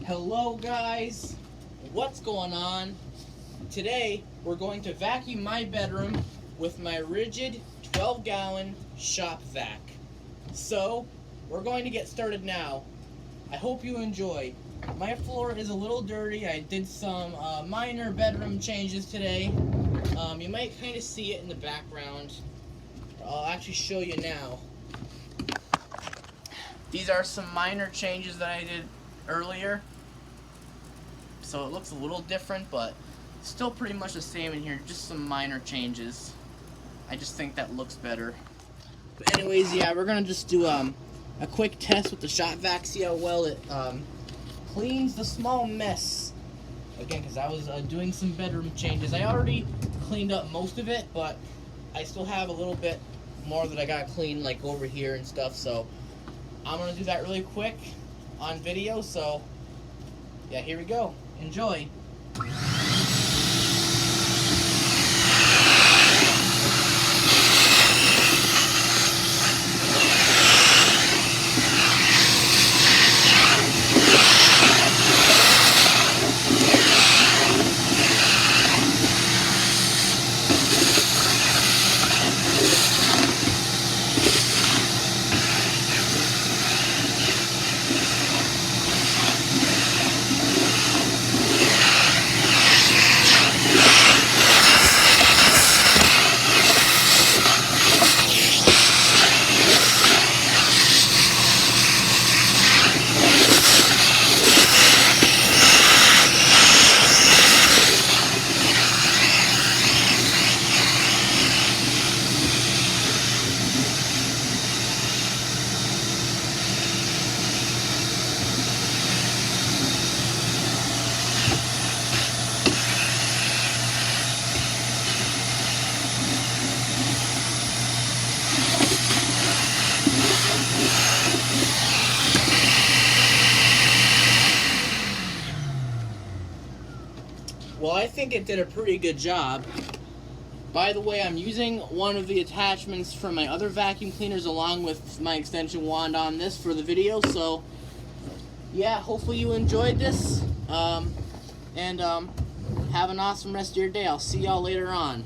Hello guys, what's going on? Today we're going to vacuum my bedroom with my Ridgid 12-gallon shop vac. So we're going to get started now. I hope you enjoy. My floor is a little dirty. I did some minor bedroom changes today. You might kind of see it in the background. I'll actually show you now. These are some minor changes that I did earlier. So it looks a little different, but still pretty much the same in here, just some minor changes. I just think that looks better. But anyways, yeah, we're gonna just do a quick test with the shop vac, see how well it cleans the small mess. Again, because I was doing some bedroom changes. I already cleaned up most of it, but I still have a little bit more that I gotta clean, like over here and stuff. So I'm gonna do that really quick on video. So yeah, here we go. Enjoy. Well, I think it did a pretty good job. By the way, I'm using one of the attachments from my other vacuum cleaners along with my extension wand on this for the video. So, yeah, hopefully you enjoyed this. Have an awesome rest of your day. I'll see y'all later on.